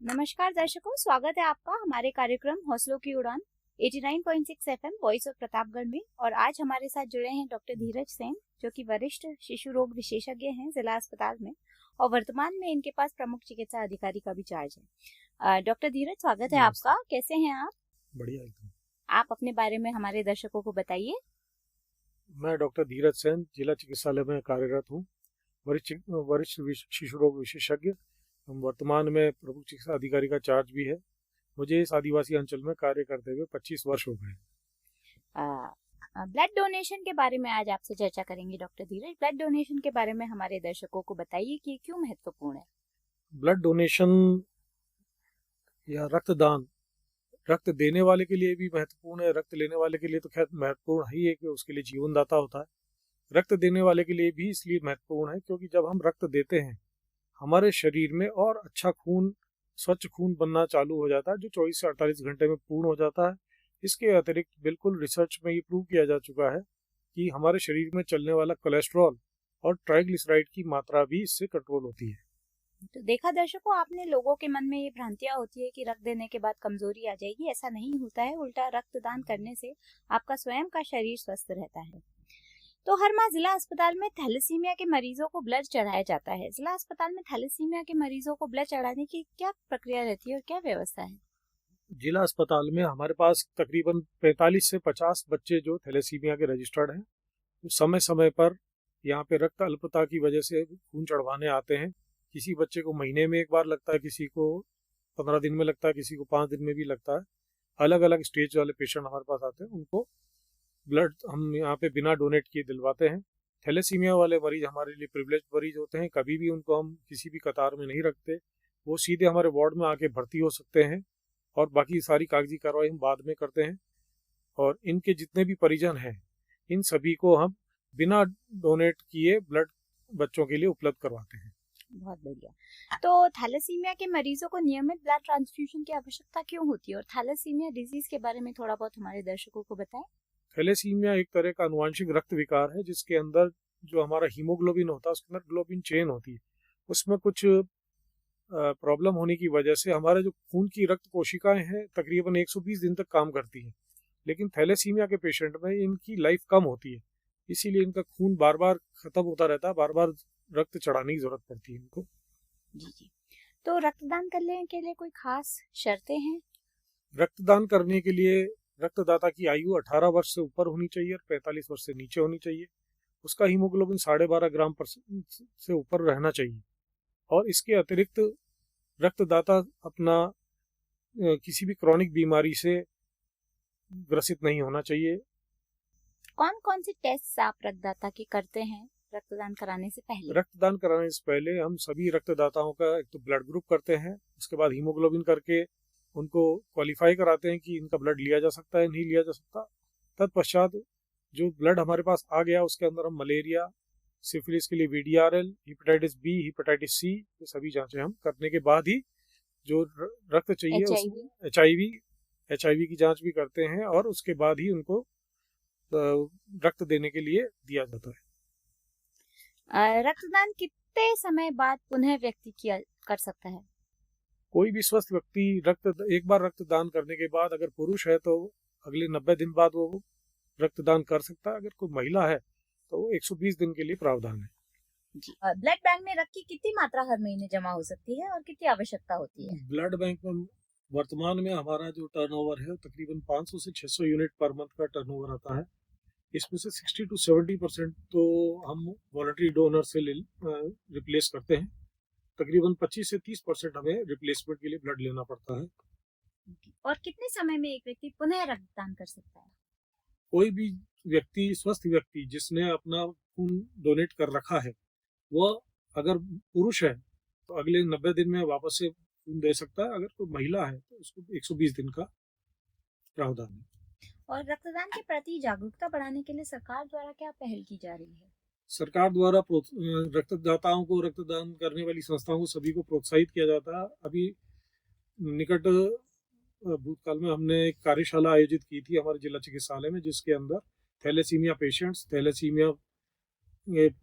नमस्कार दर्शकों, स्वागत है आपका हमारे कार्यक्रम हौसलों की उड़ान 89.6 एफएम वॉइस ऑफ प्रतापगढ़ में। और आज हमारे साथ जुड़े हैं डॉक्टर धीरज सेन, जो कि वरिष्ठ शिशु रोग विशेषज्ञ हैं जिला अस्पताल में, और वर्तमान में इनके पास प्रमुख चिकित्सा अधिकारी का भी चार्ज है। डॉक्टर धीरज, स्वागत है आपका। कैसे हैं आप? बढ़िया एकदम। आप अपने बारे में हमारे दर्शकों को बताइए। मैं डॉक्टर धीरज सेन जिला चिकित्सालय में कार्यरत हूँ, वरिष्ठ शिशु रोग विशेषज्ञ। हम वर्तमान में प्रमुख चिकित्सा अधिकारी का चार्ज भी है। मुझे इस आदिवासी अंचल में कार्य करते हुए 25 वर्ष हो गए। ब्लड डोनेशन के बारे में आज आपसे चर्चा करेंगे डॉक्टर धीरज। ब्लड डोनेशन के बारे में हमारे दर्शकों को बताइए कि क्यों महत्वपूर्ण है। ब्लड डोनेशन या रक्तदान रक्त देने वाले के लिए भी महत्वपूर्ण है, रक्त लेने वाले के लिए तो खैर महत्वपूर्ण ही है कि उसके लिए जीवनदाता होता है। रक्त देने वाले के लिए भी इसलिए महत्वपूर्ण है क्योंकि जब हम रक्त देते हैं हमारे शरीर में और अच्छा खून, स्वच्छ खून बनना चालू हो जाता है, जो 24 से 48 घंटे में पूर्ण हो जाता है। इसके अतिरिक्त बिल्कुल रिसर्च में ये प्रूव किया जा चुका है कि हमारे शरीर में चलने वाला कोलेस्ट्रॉल और ट्राइग्लिसराइड की मात्रा भी इससे कंट्रोल होती है। तो देखा दर्शकों, आपने लोगों के मन में ये भ्रांतियां होती है कि रक्त देने के बाद कमजोरी आ जाएगी। ऐसा नहीं होता है, उल्टा रक्तदान करने से आपका स्वयं का शरीर स्वस्थ रहता है। तो हर माह जिला अस्पताल में थैलेसीमिया के मरीजों को ब्लड चढ़ाया जाता है। जिला अस्पताल में थैलेसीमिया के मरीजों को ब्लड चढ़ाने की क्या प्रक्रिया रहती है और क्या व्यवस्था है? जिला अस्पताल में हमारे पास तकरीबन 45 से 50 बच्चे जो थैलेसीमिया के रजिस्टर्ड हैं, वो समय समय पर यहाँ पे रक्त अल्पता की वजह से खून चढ़वाने आते हैं। किसी बच्चे को महीने में एक बार लगता है, किसी को 15 दिन में लगता है, किसी को 5 दिन में भी लगता है। अलग अलग स्टेज वाले पेशेंट हमारे पास आते हैं, उनको ब्लड हम यहाँ पे बिना डोनेट किए दिलवाते हैं। थैलेसीमिया वाले मरीज हमारे लिए प्रिविलेज्ड मरीज होते हैं। कभी भी उनको हम किसी भी कतार में नहीं रखते, वो सीधे हमारे वार्ड में आके भर्ती हो सकते हैं और बाकी सारी कागजी कार्रवाई हम बाद में करते हैं। और इनके जितने भी परिजन हैं, इन सभी को हम बिना डोनेट किए ब्लड बच्चों के लिए उपलब्ध करवाते हैं। बहुत बढ़िया। तो थैलेसीमिया के मरीजों को नियमित ब्लड ट्रांसफ्यूजन की आवश्यकता क्यों होती है, और थैलेसीमिया डिजीज के बारे में थोड़ा बहुत हमारे दर्शकों को बताएं। थैलेसीमिया एक तरह का अनुवांशिक रक्त विकार है, जिसके अंदर जो हमारा हीमोग्लोबिन होता है उसके अंदर ग्लोबिन चेन होती है। उसमें कुछ प्रॉब्लम होने की वजह से हमारे जो खून की रक्त कोशिकाएं हैं तकरीबन 120 दिन तक काम करती हैं, लेकिन थैलेसीमिया के पेशेंट में इनकी लाइफ कम होती है। इसीलिए इनका खून बार बार खत्म होता रहता है, बार बार रक्त चढ़ाने की जरूरत पड़ती है इनको। जी। तो रक्तदान करने के लिए कोई खास शर्तें हैं? रक्तदान करने के लिए रक्तदाता की आयु 18 वर्ष से ऊपर होनी चाहिए और 45 वर्ष से नीचे होनी चाहिए। उसका हीमोग्लोबिन 12.5 ग्राम पर से ऊपर रहना चाहिए। और इसके अतिरिक्त रक्तदाता अपना किसी भी क्रॉनिक बीमारी से ग्रसित नहीं होना चाहिए। कौन कौन से टेस्ट आप रक्तदाता के करते हैं रक्तदान कराने से पहले? रक्तदान कराने से पहले हम सभी रक्तदाताओं का एक तो ब्लड ग्रुप करते हैं, उसके बाद हीमोग्लोबिन करके उनको क्वालिफाई कराते हैं कि इनका ब्लड लिया जा सकता है, नहीं लिया जा सकता। तत्पश्चात जो ब्लड हमारे पास आ गया उसके अंदर हम मलेरिया, सिफिलिस के लिए VDRL, hepatitis B, hepatitis C, ये सभी जांचें हम करने के बाद ही जो रक्त चाहिए उसमें HIV की जांच भी करते हैं और उसके बाद ही उनको रक्त देने के लिए दिया जाता है। रक्तदान कितने समय बाद पुनः व्यक्ति किया कर सकता है? कोई भी स्वस्थ व्यक्ति एक बार रक्तदान करने के बाद अगर पुरुष है तो अगले 90 दिन बाद वो रक्तदान कर सकता है। अगर कोई महिला है तो 120 दिन के लिए प्रावधान है। ब्लड बैंक में रक्त की कितनी मात्रा हर महीने जमा हो सकती है और कितनी आवश्यकता होती है? ब्लड बैंक में वर्तमान में हमारा जो टर्नओवर है तकरीबन 500 से 600 यूनिट पर मंथ का टर्नओवर आता है। इसमें से 60 to 70% तो हम वॉलंटरी डोनर से रिप्लेस करते हैं। तकरीबन 25 से 30% हमें रिप्लेसमेंट के लिए ब्लड लेना पड़ता है। और कितने समय में एक व्यक्ति पुनः रक्तदान कर सकता है? कोई भी व्यक्ति, स्वस्थ व्यक्ति जिसने अपना खून डोनेट कर रखा है, वह अगर पुरुष है तो अगले 90 दिन में वापस से खून दे सकता है। अगर कोई महिला है तो उसको 120 दिन का प्रावधान है। और रक्तदान के प्रति जागरूकता बढ़ाने के लिए सरकार द्वारा क्या पहल की जा रही है? सरकार द्वारा रक्तदाताओं को, रक्तदान करने वाली संस्थाओं को, सभी को प्रोत्साहित किया जाता है। अभी निकट भूतकाल में हमने एक कार्यशाला आयोजित की थी हमारे जिला चिकित्सालय में, जिसके अंदर थैलेसीमिया पेशेंट्स, थैलेसीमिया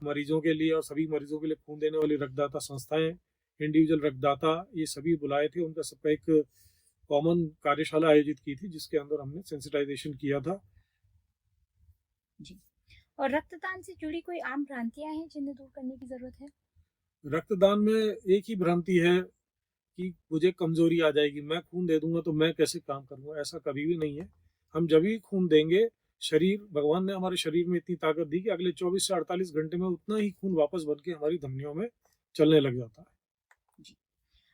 मरीजों के लिए और सभी मरीजों के लिए खून देने वाली रक्तदाता संस्थाएं, इंडिविजुअल रक्तदाता, ये सभी बुलाए थे। उनका सबका एक कॉमन कार्यशाला आयोजित की थी जिसके अंदर हमने सेंसिटाइजेशन किया था। जी। और रक्तदान से जुड़ी कोई आम भ्रांतियां हैं जिन्हें दूर करने की जरूरत है? रक्तदान में एक ही भ्रांति है कि मुझे कमजोरी आ जाएगी, मैं खून दे दूंगा तो मैं कैसे काम करूंगा। ऐसा कभी भी नहीं है। हम जब भी खून देंगे, शरीर, भगवान ने हमारे शरीर में इतनी ताकत दी कि अगले 24 से 48 घंटे में उतना ही खून वापस बन के हमारी धमनियों में चलने लग जाता है। जी।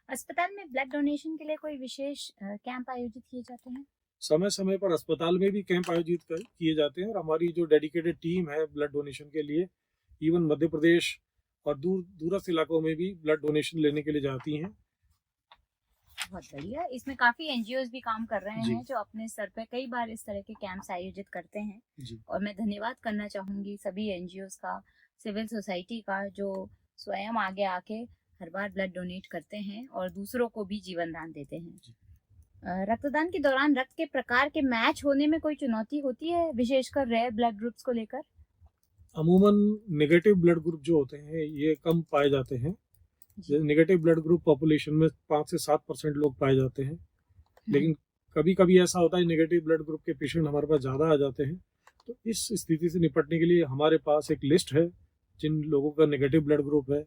अस्पताल में ब्लड डोनेशन के लिए कोई विशेष कैंप आयोजित किए जाते हैं? समय समय पर अस्पताल में भी कैंप आयोजित किए जाते हैं और हमारी जो डेडिकेटेड टीम है ब्लड डोनेशन के लिए, इवन मध्य प्रदेश और दूरस्थ इलाकों में भी ब्लड डोनेशन लेने के लिए जाती हैं। बहुत बढ़िया। इसमें काफी एनजीओज भी काम कर रहे हैं जो अपने स्तर पे कई बार इस तरह के कैंप्स आयोजित करते हैं जी। और मैं धन्यवाद करना चाहूंगी सभी एनजीओज का, सिविल सोसाइटी का, जो स्वयं आगे आके हर बार ब्लड डोनेट करते हैं और दूसरों को भी जीवन दान देते हैं। रक्तदान के दौरान रक्त के प्रकार के मैच होने में कोई चुनौती होती है, विशेषकर रेयर ब्लड ग्रुप्स को लेकर? अमूमन नेगेटिव ब्लड ग्रुप जो होते हैं ये कम पाए जाते हैं। नेगेटिव ब्लड ग्रुप पॉपुलेशन में 5 से 7% लोग पाए जाते हैं, लेकिन कभी कभी ऐसा होता है नेगेटिव ब्लड ग्रुप के पेशेंट हमारे पास ज़्यादा आ जाते हैं। तो इस स्थिति से निपटने के लिए हमारे पास एक लिस्ट है जिन लोगों का नेगेटिव ब्लड ग्रुप है।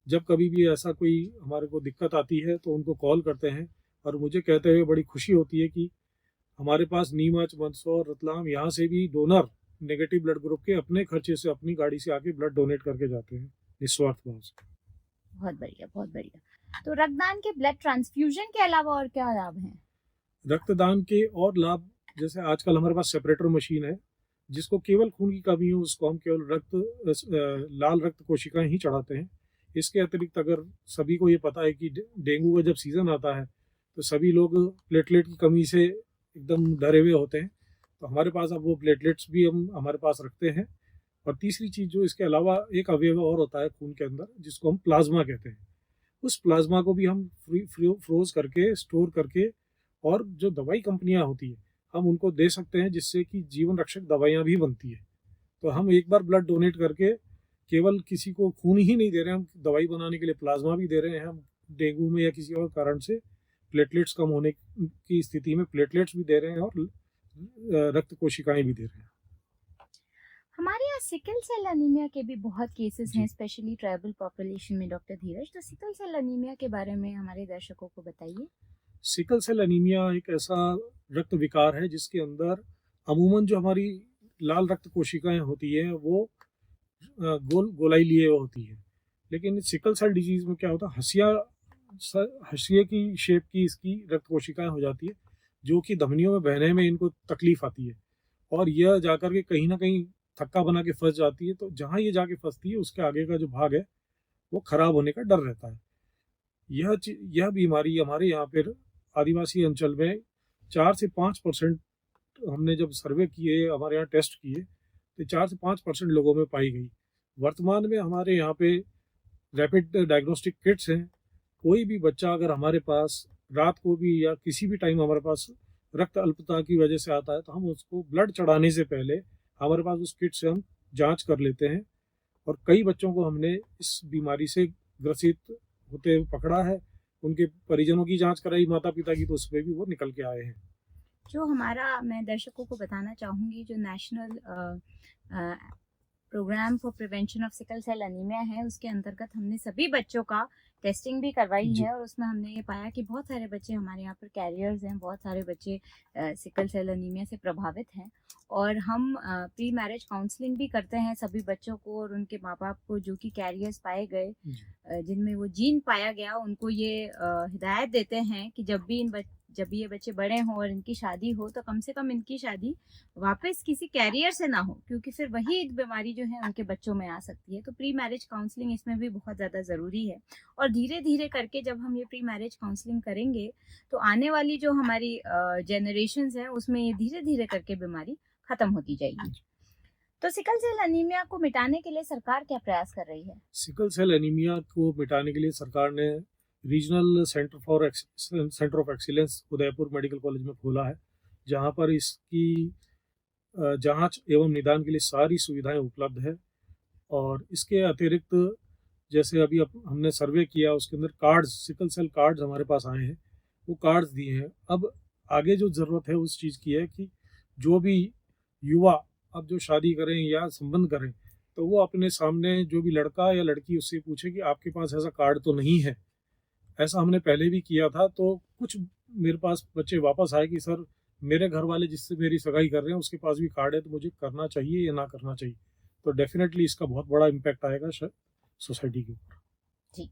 जब कभी भी ऐसा कोई हमारे को दिक्कत आती है तो उनको कॉल करते हैं और मुझे कहते हुए बड़ी खुशी होती है कि हमारे पास नीमच, मंदसौर, रतलाम, यहाँ से भी डोनर नेगेटिव ब्लड ग्रुप के अपने खर्चे से अपनी गाड़ी से आके ब्लड डोनेट करके जाते हैं निस्वार्थ भाव से। बहुत बढ़िया, बहुत बढ़िया। तो रक्तदान के ब्लड ट्रांसफ्यूजन के अलावा और क्या लाभ हैं? रक्तदान के और लाभ, जैसे आजकल हमारे पास सेपरेटर मशीन है जिसको केवल खून की कमी हो उसको हम केवल लाल रक्त कोशिकाएं ही चढ़ाते हैं। इसके अतिरिक्त अगर सभी को ये पता है कि डेंगू का जब सीज़न आता है तो सभी लोग प्लेटलेट की कमी से एकदम डरे हुए होते हैं, तो हमारे पास अब वो प्लेटलेट्स भी हम हमारे पास रखते हैं। और तीसरी चीज़ जो इसके अलावा एक अवयव और होता है खून के अंदर जिसको हम प्लाज्मा कहते हैं, उस प्लाज्मा को भी हम फ्रोज करके, स्टोर करके, और जो दवाई कंपनियां होती है हम उनको दे सकते हैं जिससे कि जीवन रक्षक दवाइयाँ भी बनती है। तो हम एक बार ब्लड डोनेट करके केवल किसी को खून ही नहीं दे रहे हैं, हम दवाई बनाने के लिए प्लाज्मा भी दे रहे हैं। हम डेंगू में या किसी और कारण से प्लेटलेट्स कम होने की स्थिति में प्लेटलेट्स भी दे रहे हैं और रक्त कोशिकाएं भी दे रहे हैं। हमारे यहाँ सिकल सेल एनीमिया के भी बहुत केसेस हैं, स्पेशली ट्राइबल पॉपुलेशन में। डॉक्टर धीरज, तो सिकल सेल एनीमिया के बारे में हमारे दर्शकों को बताइए। सिकल सेल एनीमिया एक ऐसा रक्त विकार है जिसके अंदर अमूमन जो हमारी लाल रक्त कोशिकाएं होती हैं वो गोलाई लिए होती है, लेकिन सिकल सेल डिजीज में क्या होता है, हंसिया की शेप की इसकी रक्त कोशिकाएं हो जाती है जो कि धमनियों में बहने में इनको तकलीफ आती है और यह जाकर के कहीं ना कहीं थक्का बना के फंस जाती है। तो जहाँ ये जाके फंसती है उसके आगे का जो भाग है वो खराब होने का डर रहता है। यह बीमारी हमारे यहाँ पर आदिवासी अंचल में 4 से 5% हमने जब सर्वे किए, हमारे यहाँ टेस्ट किए, तो 4 से 5% लोगों में पाई गई। वर्तमान में हमारे यहाँ पे रैपिड डायग्नोस्टिक किट्स हैं। कोई भी बच्चा अगर हमारे पास रात को भी या किसी भी टाइम हमारे पास रक्त अल्पता की वजह से आता है तो हम उसको ब्लड चढ़ाने से पहले हमारे पास उस किट से हम जांच कर लेते हैं और कई बच्चों को हमने इस बीमारी से ग्रसित होते हुए पकड़ा है। उनके परिजनों की जांच कराई, माता पिता की, तो उसमें भी वो निकल के आए हैं। जो हमारा, मैं दर्शकों को बताना चाहूँगी, जो national programme for prevention of sickle cell anaemia है उसके अंतर्गत हमने सभी बच्चों का टेस्टिंग भी करवाई है और उसमें हमने ये पाया कि बहुत सारे बच्चे हमारे यहाँ पर कैरियर्स हैं, बहुत सारे बच्चे सिकल सेल एनीमिया से प्रभावित हैं। और हम प्री मैरिज काउंसलिंग भी करते हैं सभी बच्चों को और उनके माँ बाप को जो कि कैरियर्स पाए गए, जिनमें वो जीन पाया गया, उनको ये हिदायत देते हैं कि जब ये बच्चे बड़े हों और इनकी शादी हो तो कम से कम इनकी शादी वापस किसी कैरियर से ना हो, क्योंकि फिर वही बीमारी जो है उनके बच्चों में आ सकती है। तो प्री मैरिज काउंसलिंग इसमें भी बहुत ज़्यादा ज़रूरी है और धीरे धीरे करके जब हम ये प्री मैरिज काउंसलिंग करेंगे तो आने वाली जो हमारी जनरेशन्स हैं उसमें ये धीरे धीरे करके बीमारी खत्म होती जाएगी। तो सिकल सेल एनीमिया को मिटाने के लिए सरकार क्या प्रयास कर रही है? सिकल सेल एनीमिया को मिटाने के लिए सरकार ने regional centre of excellence Udaipur medical college में खोला है, जहां पर इसकी जांच एवं निदान के लिए सारी सुविधाएं उपलब्ध है। और इसके अतिरिक्त जैसे अभी हमने सर्वे किया, उसके अंदर कार्ड्स, सिकल सेल कार्ड्स हमारे पास आए हैं, वो कार्ड्स दिए हैं। अब आगे जो ज़रूरत है उस चीज़ की है कि जो भी युवा अब जो शादी करें या संबंध करें, तो वो अपने सामने जो भी लड़का या लड़की उससे पूछे कि आपके पास ऐसा कार्ड तो नहीं है। ऐसा हमने पहले भी किया था, तो कुछ मेरे पास बच्चे वापस आए कि सर मेरे घर वाले जिससे मेरी सगाई कर रहे हैं उसके पास भी कार्ड है, तो मुझे करना चाहिए या ना करना चाहिए। तो डेफिनेटली इसका बहुत बड़ा इम्पैक्ट आएगा सोसाइटी के ऊपर। जी,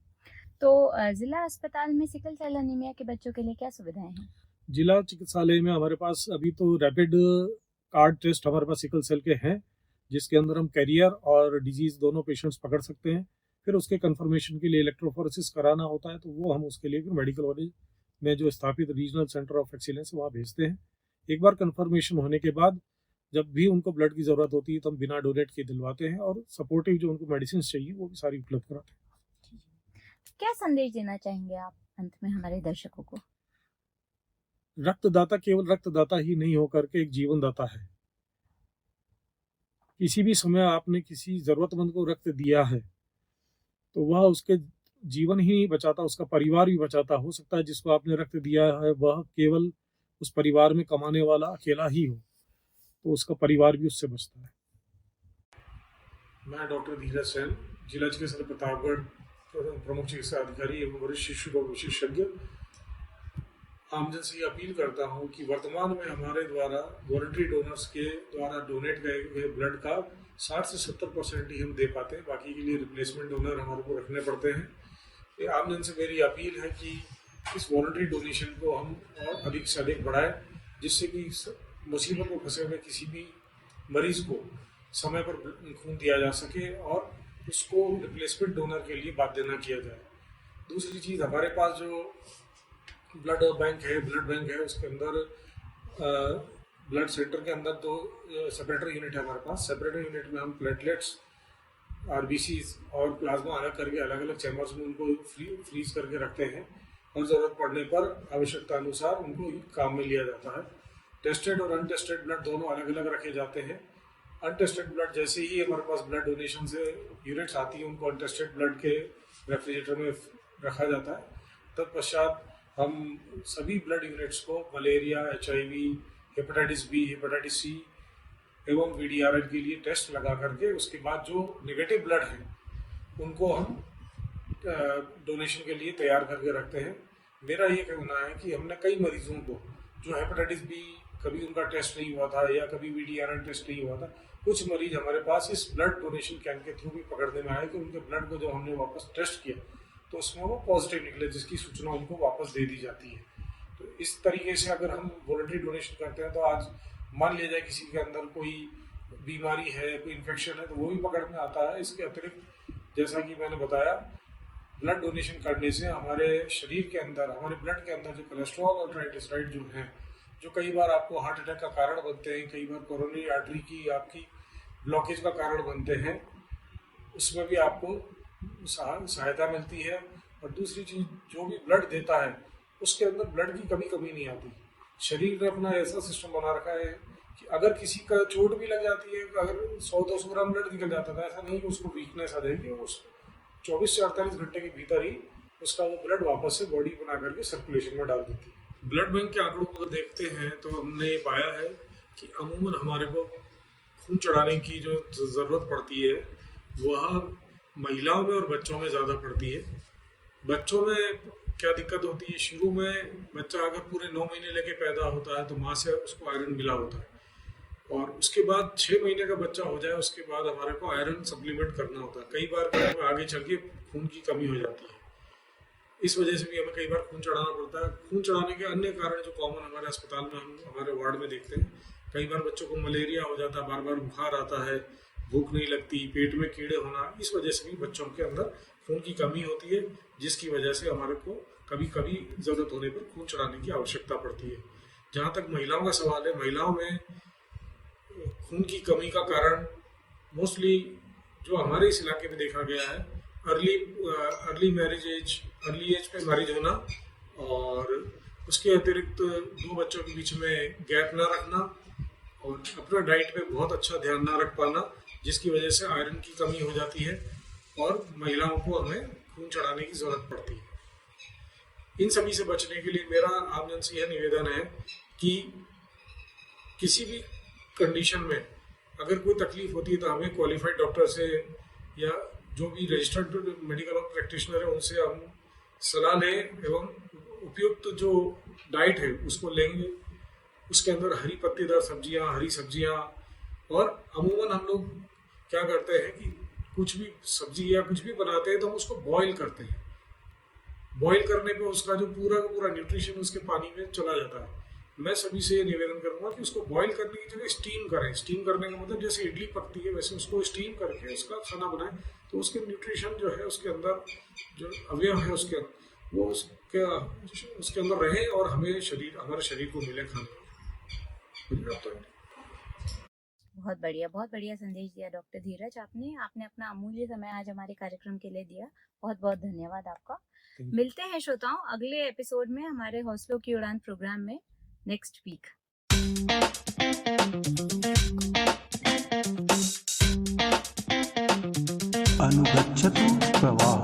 तो जिला अस्पताल में सिकल सेल एनीमिया के बच्चों के लिए क्या सुविधाएं हैं? जिला चिकित्सालय में हमारे पास अभी तो रैपिड कार्ड टेस्ट हमारे पास सिकल सेल के हैं, जिसके अंदर हम कैरियर और डिजीज दोनों पेशेंट्स पकड़ सकते हैं। फिर उसके कंफर्मेशन के लिए इलेक्ट्रोफोरेसिस कराना होता है, तो वो हम उसके लिए फिर मेडिकल कॉलेज में जो स्थापित रीजनल सेंटर ऑफ एक्सीलेंस वहाँ भेजते हैं। एक बार कंफर्मेशन होने के बाद जब भी उनको ब्लड की ज़रूरत होती है तो हम बिना डोनेट के दिलवाते हैं, और सपोर्टिव जो उनको मेडिसिन चाहिए वो भी सारी उपलब्ध कराते हैं। क्या संदेश देना चाहेंगे आप अंत में हमारे दर्शकों को? रक्तदाता केवल रक्तदाता ही नहीं होकर के एक जीवन दाता है। किसी भी समय आपने किसी जरूरतमंद को रक्त दिया है तो वह उसके जीवन ही नहीं बचाता, उसका परिवार भी बचाता। हो सकता है जिसको आपने रक्त दिया है वह केवल उस परिवार में कमाने वाला अकेला ही हो, तो उसका परिवार भी उससे बचता है। मैं डॉक्टर धीरज सेन, जिला चिकित्सालय प्रतापगढ़, प्रमुख चिकित्सा अधिकारी एवं वरिष्ठ शिशु रोग विशेषज्ञ, आमजन से अपील करता हूं कि वर्तमान में हमारे द्वारा वॉलंटरी डोनर्स के द्वारा डोनेट गए ब्लड का 60 से 70% ही हम दे पाते हैं, बाकी के लिए रिप्लेसमेंट डोनर हमारे को रखने पड़ते हैं। ये आमजन से मेरी अपील है कि इस वॉलंटरी डोनेशन को हम और अधिक से अधिक बढ़ाएं, जिससे कि मुसीबत में फंसे हुए किसी भी मरीज को समय पर खून दिया जा सके और उसको रिप्लेसमेंट डोनर के लिए बाध्य न किया जाए। दूसरी चीज़, हमारे पास जो ब्लड बैंक है उसके अंदर ब्लड सेंटर के अंदर 2 सेपरेटर यूनिट है हमारे पास। सेपरेटर यूनिट में हम प्लेटलेट्स, आरबीसीज और प्लाज्मा अलग करके अलग अलग चैम्बर्स में उनको फ्रीज करके रखते हैं, और ज़रूरत पड़ने पर आवश्यकता अनुसार उनको काम में लिया जाता है। टेस्टेड और अनटेस्टेड ब्लड दोनों अलग अलग रखे जाते हैं। अनटेस्टेड ब्लड जैसे ही हमारे पास ब्लड डोनेशन से यूनिट्स आती हैं, उनको अनटेस्टेड ब्लड के रेफ्रिजरेटर में रखा जाता है। तत्पश्चात हम सभी ब्लड यूनिट्स को malaria, HIV, hepatitis B, hepatitis C एवं VDRL के लिए टेस्ट लगा करके उसके बाद जो नेगेटिव ब्लड है उनको हम डोनेशन के लिए तैयार करके रखते हैं। मेरा ये कहना है कि हमने कई मरीजों को जो हेपेटाइटिस बी कभी उनका टेस्ट नहीं हुआ था या कभी VDRL टेस्ट नहीं हुआ था, कुछ मरीज हमारे पास इस ब्लड डोनेशन कैंप के थ्रू भी पकड़ने में आए कि उनके ब्लड को जो हमने वापस टेस्ट किया तो उसमें वो पॉजिटिव निकले, जिसकी सूचना उनको वापस दे दी जाती है। तो इस तरीके से अगर हम वॉलंटरी डोनेशन करते हैं तो आज मान लिया जाए किसी के अंदर कोई बीमारी है, कोई इन्फेक्शन है, तो वो भी पकड़ में आता है। इसके अतिरिक्त जैसा कि मैंने बताया, ब्लड डोनेशन करने से हमारे शरीर के अंदर, हमारे ब्लड के अंदर जो कोलेस्ट्रॉल और ट्राइग्लिसराइड जो हैं, जो कई बार आपको हार्ट अटैक का कारण बनते हैं, कई बार कोरोनरी आर्टरी की आपकी ब्लॉकेज का कारण बनते हैं, उसमें भी आपको सहायता मिलती है। और दूसरी चीज़, जो भी ब्लड देता है उसके अंदर ब्लड की कमी नहीं आती। शरीर ने अपना ऐसा सिस्टम बना रखा है कि अगर किसी का चोट भी लग जाती है, अगर 100-200 ग्राम ब्लड निकल जाता था, ऐसा नहीं कि उसको वीकनेस आ जाएगी, उस 24 से 48 घंटे के भीतर ही उसका वो ब्लड वापस से बॉडी बना करके सर्कुलेशन में डाल देती है। ब्लड बैंक के आंकड़ों को देखते हैं तो हमने ये पाया है कि अमूमन हमारे को खून चढ़ाने की जो ज़रूरत पड़ती है वह महिलाओं में और बच्चों में ज़्यादा पड़ती है। बच्चों में क्या दिक्कत होती है, शुरू में बच्चा अगर पूरे 9 महीने लेके पैदा होता है तो माँ से उसको आयरन मिला होता है, और उसके बाद 6 महीने का बच्चा हो जाए उसके बाद हमारे को आयरन सप्लीमेंट करना होता है। कई बार आगे चल के खून की कमी हो जाती है, इस वजह से भी हमें कई बार खून चढ़ाना पड़ता है। खून चढ़ाने के अन्य कारण जो कॉमन हमारे अस्पताल में हम हमारे वार्ड में देखते हैं, कई बार बच्चों को मलेरिया हो जाता है, बार बार बुखार आता है, भूख नहीं लगती, पेट में कीड़े होना, इस वजह से भी बच्चों के अंदर खून की कमी होती है, जिसकी वजह से हमारे को कभी कभी ज़रूरत होने पर खून चढ़ाने की आवश्यकता पड़ती है। जहाँ तक महिलाओं का सवाल है, महिलाओं में खून की कमी का कारण मोस्टली जो हमारे इस इलाके में देखा गया है, अर्ली एज पे मैरिज होना, और उसके अतिरिक्त 2 बच्चों के बीच में गैप ना रखना, और अपना डाइट पे बहुत अच्छा ध्यान ना रख पाना, जिसकी वजह से आयरन की कमी हो जाती है। और महिलाओं को हमें खून चढ़ाने की जरूरत पड़ती है। इन सभी से बचने के लिए मेरा आमजन से यह निवेदन है कि किसी भी कंडीशन में अगर कोई तकलीफ होती है तो हमें क्वालिफाइड डॉक्टर से या जो भी रजिस्टर्ड मेडिकल प्रैक्टिशनर है उनसे हम सलाह लें एवं उपयुक्त जो डाइट है उसको लेंगे। उसके अंदर हरी पत्तेदार सब्जियां, हरी सब्जियां, और अमूमन हम लोग क्या करते हैं कि कुछ भी सब्जी या कुछ भी बनाते हैं तो हम उसको बॉईल करते हैं। बॉईल करने पे उसका जो पूरा का पूरा न्यूट्रिशन उसके पानी में चला जाता है। मैं सभी से ये निवेदन करूंगा कि उसको बॉईल करने की जगह स्टीम करें। स्टीम करने का मतलब जैसे इडली पकती है वैसे उसको स्टीम करके उसका खाना बनाएं, तो उसके न्यूट्रिशन जो है उसके अंदर जो अवयव है उसके वो उसके अंदर रहे और हमारे शरीर को मिले खाना। बहुत बढ़िया संदेश दिया डॉक्टर धीरज आपने अपना अमूल्य समय आज हमारे कार्यक्रम के लिए दिया। बहुत बहुत धन्यवाद आपका। मिलते हैं श्रोताओं अगले एपिसोड में हमारे हौसलों की उड़ान प्रोग्राम में नेक्स्ट वीक। अनुगच्छतु प्रवाह।